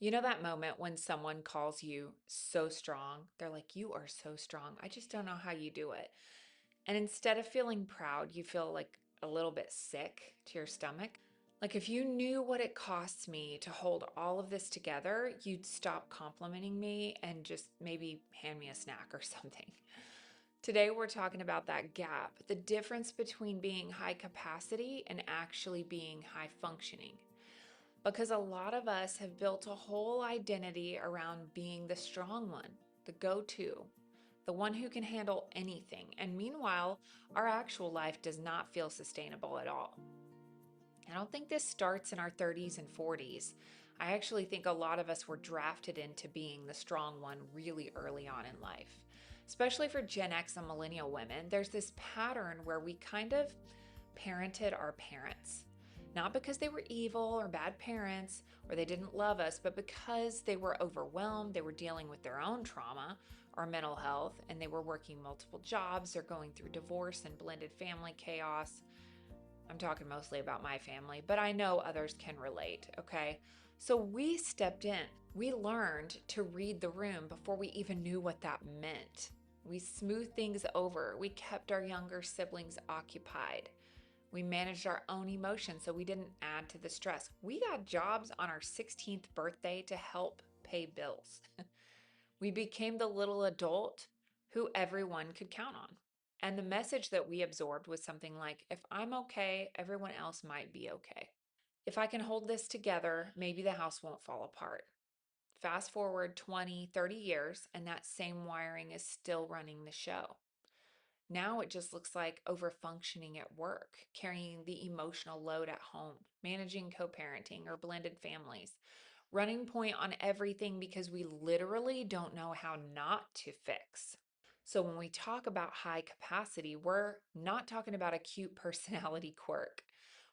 You know that moment when someone calls you so strong? They're like, you are so strong. I just don't know how you do it. And instead of feeling proud, you feel like a little bit sick to your stomach. Like if you knew what it costs me to hold all of this together, you'd stop complimenting me and just maybe hand me a snack or something. Today, we're talking about that gap, the difference between being high capacity and actually being high functioning. Because a lot of us have built a whole identity around being the strong one, the go to, the one who can handle anything. And meanwhile, our actual life does not feel sustainable at all. I don't think this starts in our 30s and 40s. I actually think a lot of us were drafted into being the strong one really early on in life. Especially for Gen X and millennial women, there's this pattern where we kind of parented our parents. Not because they were evil or bad parents or they didn't love us, but because they were overwhelmed, they were dealing with their own trauma or mental health, and they were working multiple jobs or going through divorce and blended family chaos. I'm talking mostly about my family, but I know others can relate, okay? So we stepped in. We learned to read the room before we even knew what that meant. We smoothed things over. We kept our younger siblings occupied. We managed our own emotions so we didn't add to the stress. We got jobs on our 16th birthday to help pay bills. We became the little adult who everyone could count on. And the message that we absorbed was something like, if I'm okay, everyone else might be okay. If I can hold this together, maybe the house won't fall apart. Fast forward 20, 30 years, and that same wiring is still running the show. Now it just looks like overfunctioning at work, carrying the emotional load at home, managing co parenting or blended families, running point on everything because we literally don't know how not to fix. So when we talk about high capacity, we're not talking about a cute personality quirk.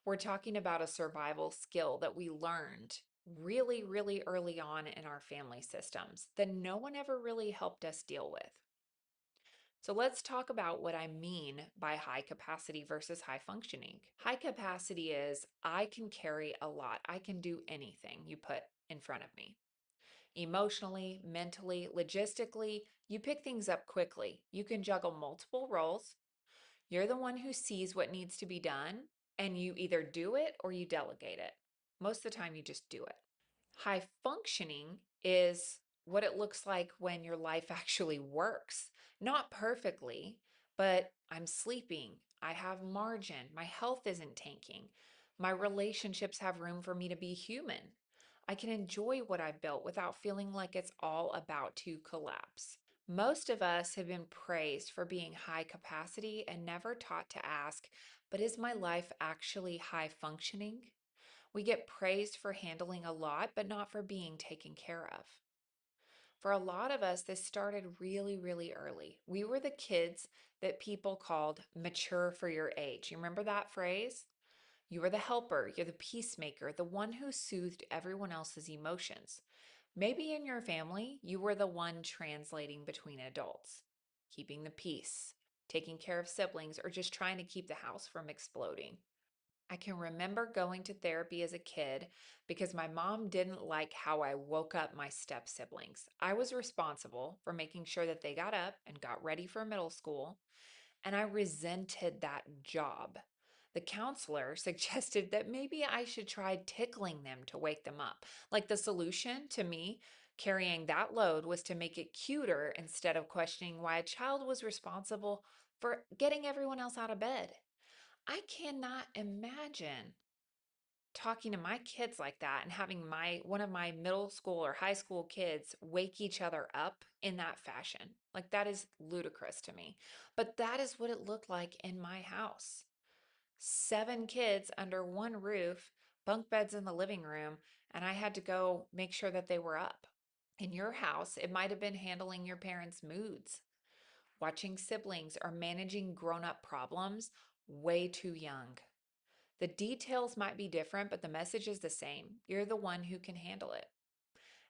We're talking about a survival skill that we learned really, really early on in our family systems that no one ever really helped us deal with. So let's talk about what I mean by high capacity versus high functioning. High capacity is I can carry a lot. I can do anything you put in front of me. Emotionally, mentally, logistically, you pick things up quickly. You can juggle multiple roles. You're the one who sees what needs to be done, and you either do it or you delegate it. Most of the time, you just do it. High functioning is what it looks like when your life actually works. Not perfectly, but I'm sleeping. I have margin. My health isn't tanking. My relationships have room for me to be human. I can enjoy what I've built without feeling like it's all about to collapse. Most of us have been praised for being high capacity and never taught to ask, but is my life actually high functioning? We get praised for handling a lot, but not for being taken care of. For a lot of us, this started really, really early. We were the kids that people called mature for your age. You remember that phrase? You were the helper, you're the peacemaker, the one who soothed everyone else's emotions. Maybe in your family, you were the one translating between adults, keeping the peace, taking care of siblings, or just trying to keep the house from exploding. I can remember going to therapy as a kid because my mom didn't like how I woke up my step siblings. I was responsible for making sure that they got up and got ready for middle school, and I resented that job. The counselor suggested that maybe I should try tickling them to wake them up. Like the solution to me carrying that load was to make it cuter instead of questioning why a child was responsible for getting everyone else out of bed. I cannot imagine talking to my kids like that and having my one of my middle school or high school kids wake each other up in that fashion. Like that is ludicrous to me. But that is what it looked like in my house. 7 kids under one roof, bunk beds in the living room, and I had to go make sure that they were up. In your house, it might have been handling your parents' moods, watching siblings, or managing grown-up problems way too young. The details might be different, but the message is the same. You're the one who can handle it.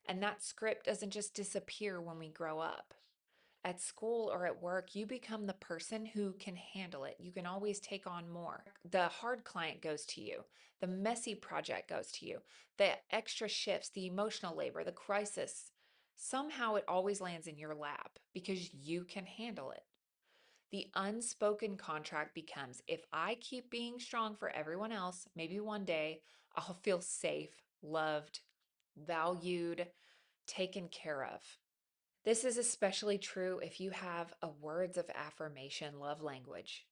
And that script doesn't just disappear when we grow up. At school or at work, you become the person who can handle it. You can always take on more. The hard client goes to you, the messy project goes to you, the extra shifts, the emotional labor, the crisis. Somehow it always lands in your lap because you can handle it. The unspoken contract becomes if I keep being strong for everyone else, maybe one day I'll feel safe, loved, valued, taken care of. This is especially true if you have a words of affirmation love language.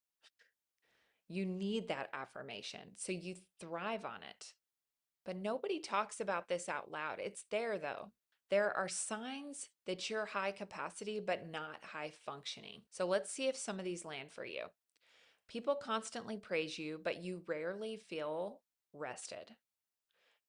You need that affirmation, so you thrive on it. But nobody talks about this out loud. It's there though. There are signs that you're high capacity but not high functioning. So let's see if some of these land for you. People constantly praise you, but you rarely feel rested.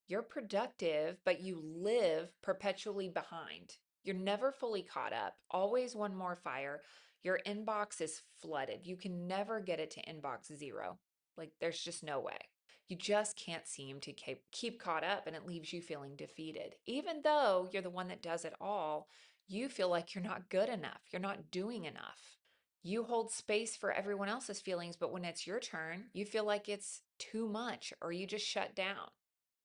You're productive, but you live perpetually behind. You're never fully caught up, always one more fire. Your inbox is flooded. You can never get it to inbox zero. Like, there's just no way. You just can't seem to keep caught up, and it leaves you feeling defeated. Even though you're the one that does it all, you feel like you're not good enough. You're not doing enough. You hold space for everyone else's feelings, but when it's your turn, you feel like it's too much or you just shut down.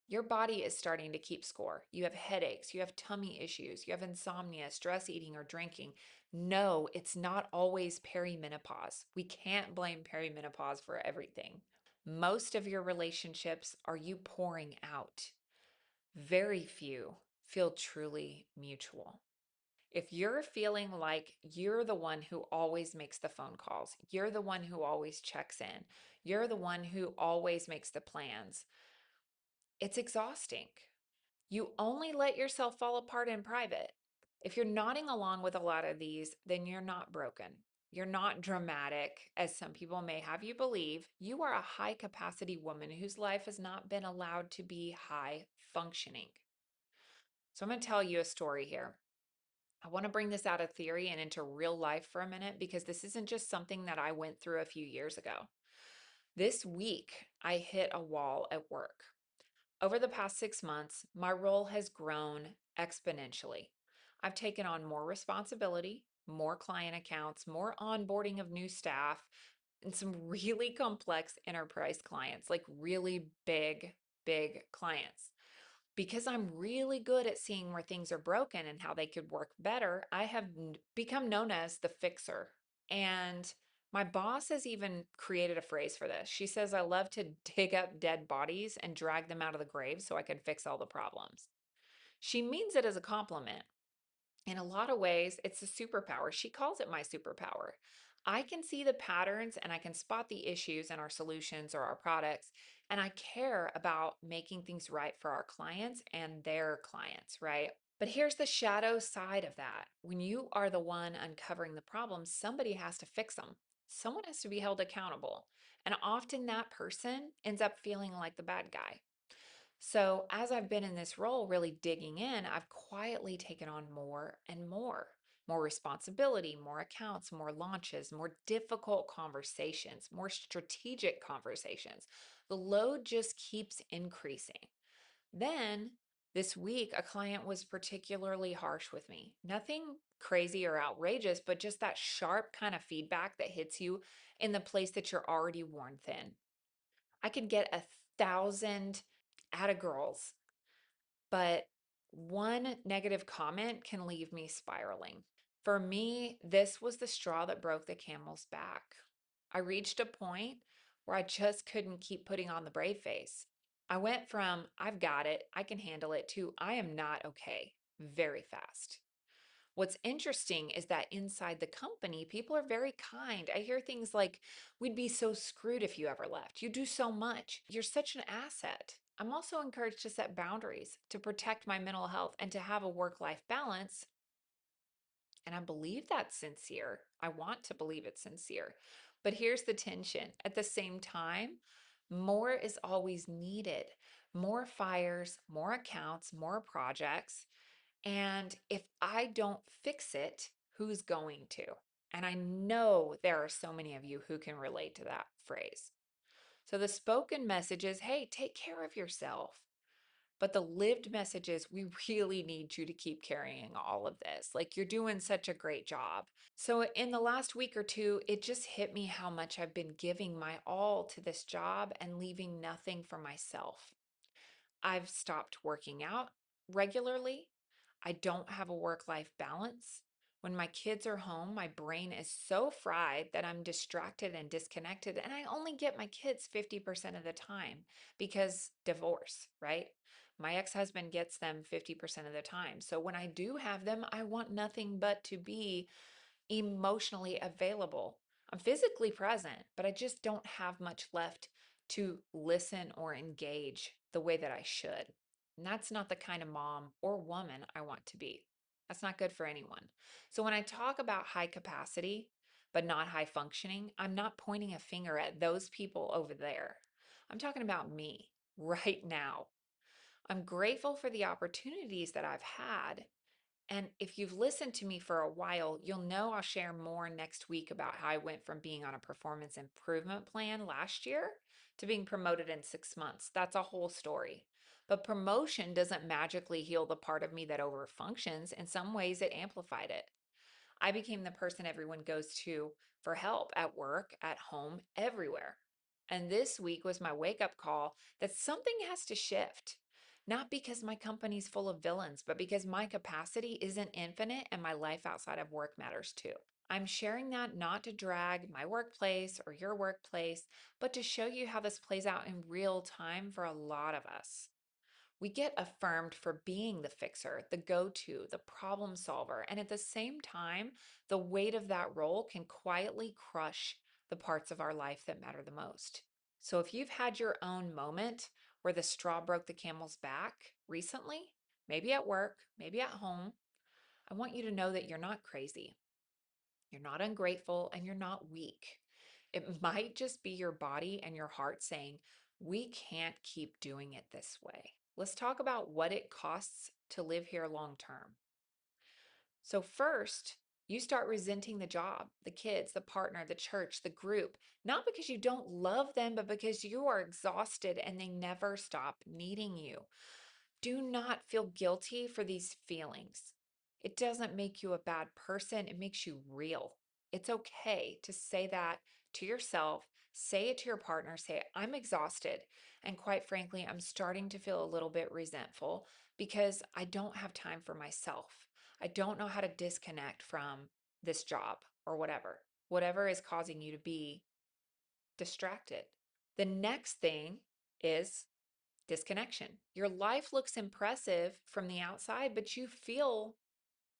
Your body is starting to keep score. You have headaches, you have tummy issues, you have insomnia, stress eating or drinking. No, it's not always perimenopause. We can't blame perimenopause for everything. Most of your relationships are you pouring out. Very few feel truly mutual. If you're feeling like you're the one who always makes the phone calls, you're the one who always checks in, you're the one who always makes the plans, it's exhausting. You only let yourself fall apart in private. If you're nodding along with a lot of these, then you're not broken. You're not dramatic, as some people may have you believe. You are a high capacity woman whose life has not been allowed to be high functioning. So I'm going to tell you a story here. I want to bring this out of theory and into real life for a minute because this isn't just something that I went through a few years ago. This week, I hit a wall at work. Over the past 6 months, my role has grown exponentially. I've taken on more responsibility, more client accounts, more onboarding of new staff, and some really complex enterprise clients, like really big clients. Because I'm really good at seeing where things are broken and how they could work better, I have become known as the fixer. And my boss has even created a phrase for this. She says, I love to dig up dead bodies and drag them out of the grave so I can fix all the problems. She means it as a compliment. In a lot of ways, it's a superpower. She calls it my superpower. I can see the patterns and I can spot the issues in our solutions or our products. And I care about making things right for our clients and their clients, right? But here's the shadow side of that. When you are the one uncovering the problems, somebody has to fix them. Someone has to be held accountable. And often that person ends up feeling like the bad guy. So, as I've been in this role, really digging in, I've quietly taken on more and more responsibility, more accounts, more launches, more difficult conversations, more strategic conversations. The load just keeps increasing. Then, this week, a client was particularly harsh with me. Nothing crazy or outrageous, but just that sharp kind of feedback that hits you in the place that you're already worn thin. I could get 1,000 at girls, but one negative comment can leave me spiraling. For me, this was the straw that broke the camel's back. I reached a point where I just couldn't keep putting on the brave face. I went from, I've got it, I can handle it, to I am not okay very fast. What's interesting is that inside the company, people are very kind. I hear things like, we'd be so screwed if you ever left. You do so much. You're such an asset. I'm also encouraged to set boundaries, to protect my mental health, and to have a work life balance. And I believe that's sincere. I want to believe it's sincere. But here's the tension at the same time, more is always needed. More fires, more accounts, more projects. And if I don't fix it, who's going to? And I know there are so many of you who can relate to that phrase. So the spoken message is, hey, take care of yourself. But the lived message is we really need you to keep carrying all of this. Like you're doing such a great job. So in the last week or two, it just hit me how much I've been giving my all to this job and leaving nothing for myself. I've stopped working out regularly. I don't have a work life balance. When my kids are home, my brain is so fried that I'm distracted and disconnected, and I only get my kids 50% of the time because divorce, right? My ex husband gets them 50% of the time. So when I do have them, I want nothing but to be emotionally available. I'm physically present, but I just don't have much left to listen or engage the way that I should. And that's not the kind of mom or woman I want to be. That's not good for anyone. So when I talk about high capacity, but not high functioning, I'm not pointing a finger at those people over there. I'm talking about me right now. I'm grateful for the opportunities that I've had, and if you've listened to me for a while, you'll know I'll share more next week about how I went from being on a performance improvement plan last year to being promoted in 6 months. That's a whole story. But promotion doesn't magically heal the part of me that overfunctions. In some ways, it amplified it. I became the person everyone goes to for help at work, at home, everywhere. And this week was my wake up call that something has to shift. Not because my company's full of villains, but because my capacity isn't infinite and my life outside of work matters too. I'm sharing that not to drag my workplace or your workplace, but to show you how this plays out in real time for a lot of us. We get affirmed for being the fixer, the go to, the problem solver. And at the same time, the weight of that role can quietly crush the parts of our life that matter the most. So if you've had your own moment where the straw broke the camel's back recently, maybe at work, maybe at home, I want you to know that you're not crazy. You're not ungrateful and you're not weak. It might just be your body and your heart saying, we can't keep doing it this way. Let's talk about what it costs to live here long term. So, first, you start resenting the job, the kids, the partner, the church, the group, not because you don't love them, but because you are exhausted and they never stop needing you. Do not feel guilty for these feelings. It doesn't make you a bad person, it makes you real. It's okay to say that to yourself, say it to your partner, say, I'm exhausted. And quite frankly, I'm starting to feel a little bit resentful because I don't have time for myself. I don't know how to disconnect from this job or whatever is causing you to be distracted. The next thing is disconnection. Your life looks impressive from the outside, but you feel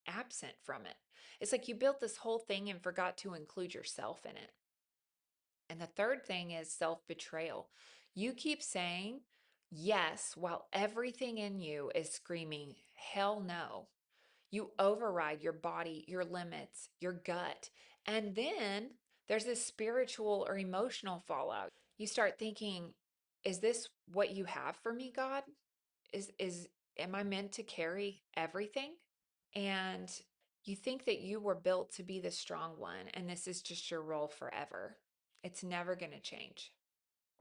absent from it. It's like you built this whole thing and forgot to include yourself in it. And the third thing is self betrayal. You keep saying yes while everything in you is screaming, hell no. You override your body, your limits, your gut. And then there's this spiritual or emotional fallout. You start thinking, is this what you have for me, God? Is am I meant to carry everything? And you think that you were built to be the strong one and this is just your role forever. It's never going to change.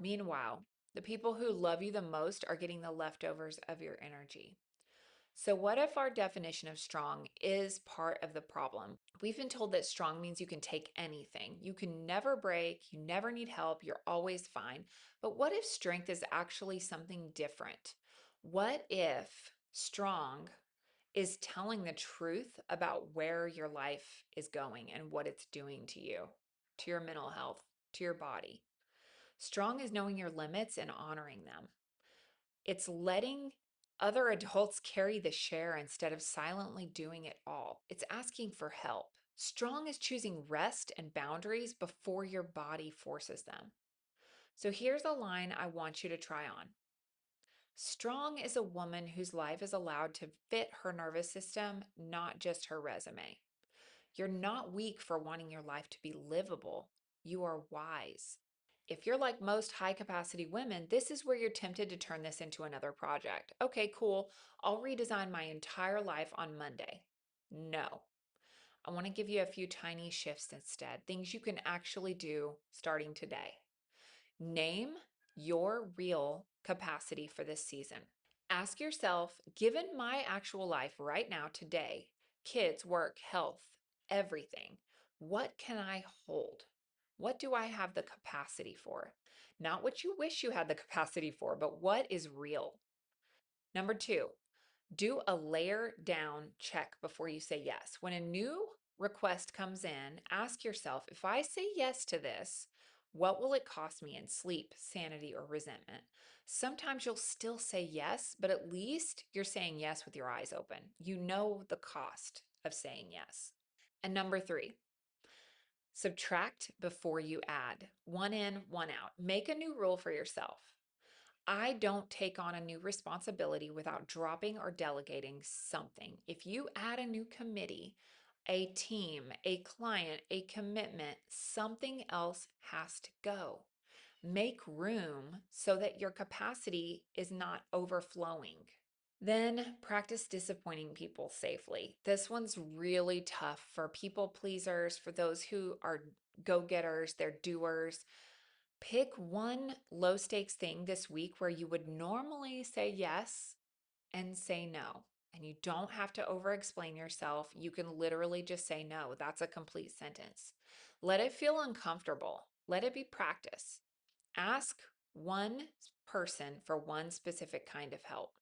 Meanwhile, the people who love you the most are getting the leftovers of your energy. So, what if our definition of strong is part of the problem? We've been told that strong means you can take anything. You can never break, you never need help, you're always fine. But what if strength is actually something different? What if strong is telling the truth about where your life is going and what it's doing to you, to your mental health, to your body? Strong is knowing your limits and honoring them. It's letting other adults carry the share instead of silently doing it all. It's asking for help. Strong is choosing rest and boundaries before your body forces them. So here's a line I want you to try on. Strong is a woman whose life is allowed to fit her nervous system, not just her resume. You're not weak for wanting your life to be livable. You are wise. If you're like most high capacity women, this is where you're tempted to turn this into another project. Okay, cool. I'll redesign my entire life on Monday. No, I want to give you a few tiny shifts instead, things you can actually do starting today. Name your real capacity for this season. Ask yourself, given my actual life right now, today, kids, work, health, everything, what can I hold? What do I have the capacity for? Not what you wish you had the capacity for, but what is real. Number two, do a layer down check before you say yes. When a new request comes in, ask yourself, if I say yes to this, what will it cost me in sleep, sanity, or resentment? Sometimes you'll still say yes, but at least you're saying yes with your eyes open. You know the cost of saying yes. And number three, subtract before you add. One in, one out. Make a new rule for yourself. I don't take on a new responsibility without dropping or delegating something. If you add a new committee, a team, a client, a commitment, something else has to go. Make room so that your capacity is not overflowing. Then practice disappointing people safely. This one's really tough for people pleasers, for those who are go getters, they're doers. Pick one low stakes thing this week where you would normally say yes and say no. And you don't have to over explain yourself. You can literally just say no. That's a complete sentence. Let it feel uncomfortable. Let it be practice. Ask one person for one specific kind of help.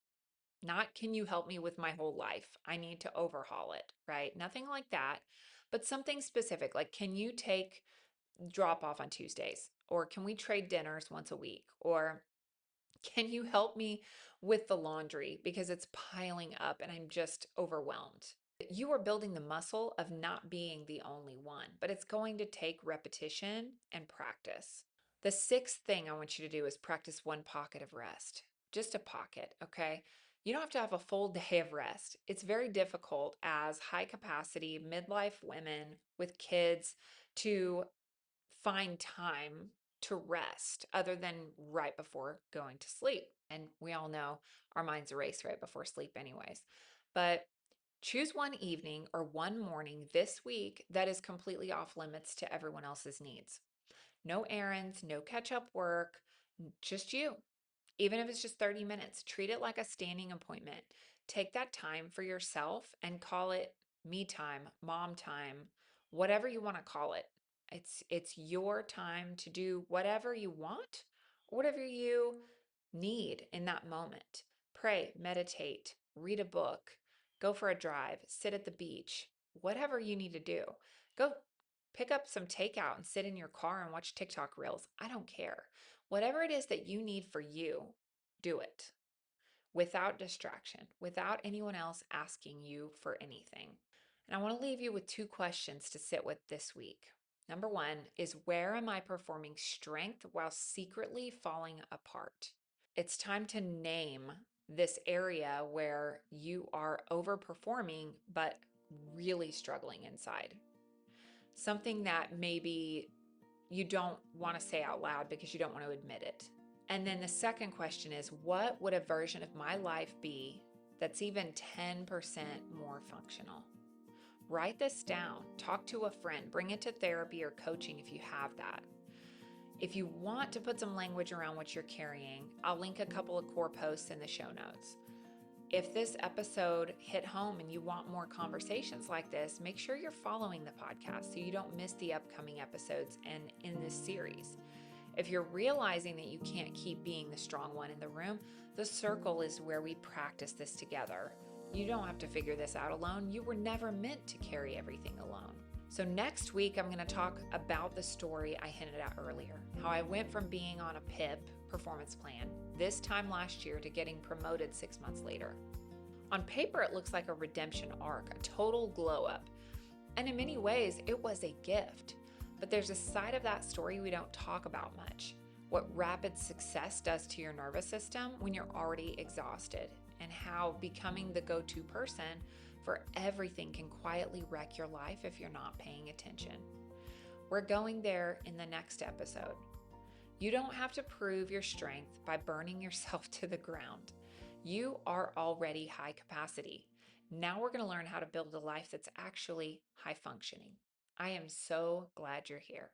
Not, can you help me with my whole life? I need to overhaul it, right? Nothing like that, but something specific. Like, can you take drop off on Tuesdays? Or can we trade dinners once a week? Or can you help me with the laundry because it's piling up and I'm just overwhelmed? You are building the muscle of not being the only one, but it's going to take repetition and practice. The sixth thing I want you to do is practice one pocket of rest, just a pocket, okay? You don't have to have a full day of rest. It's very difficult as high capacity midlife women with kids to find time to rest other than right before going to sleep. And we all know our minds erase right before sleep, anyways. But choose one evening or one morning this week that is completely off limits to everyone else's needs. No errands, no catch up work, just you. Even if it's just 30 minutes, treat it like a standing appointment. Take that time for yourself and call it me time, mom time, whatever you want to call it. It's your time to do whatever you want, whatever you need in that moment. Pray, meditate, read a book, go for a drive, sit at the beach, whatever you need to do. Go pick up some takeout and sit in your car and watch TikTok reels. I don't care. Whatever it is that you need for you, do it without distraction, without anyone else asking you for anything. And I want to leave you with two questions to sit with this week. Number one is, where am I performing strength while secretly falling apart? It's time to name this area where you are overperforming, but really struggling inside. Something that maybe you don't want to say out loud because you don't want to admit it. And then the second question is, what would a version of my life be that's even 10% more functional? Write this down, talk to a friend, bring it to therapy or coaching if you have that. If you want to put some language around what you're carrying, I'll link a couple of core posts in the show notes. If this episode hit home and you want more conversations like this, make sure you're following the podcast so you don't miss the upcoming episodes and in this series. If you're realizing that you can't keep being the strong one in the room, the circle is where we practice this together. You don't have to figure this out alone. You were never meant to carry everything alone. So next week, I'm going to talk about the story I hinted at earlier, how I went from being on a PIP, performance plan, this time last year to getting promoted 6 months later. On paper, it looks like a redemption arc, a total glow up. And in many ways, it was a gift. But there's a side of that story we don't talk about much. What rapid success does to your nervous system when you're already exhausted, and how becoming the go-to person for everything can quietly wreck your life if you're not paying attention. We're going there in the next episode. You don't have to prove your strength by burning yourself to the ground. You are already high capacity. Now we're going to learn how to build a life that's actually high functioning. I am so glad you're here.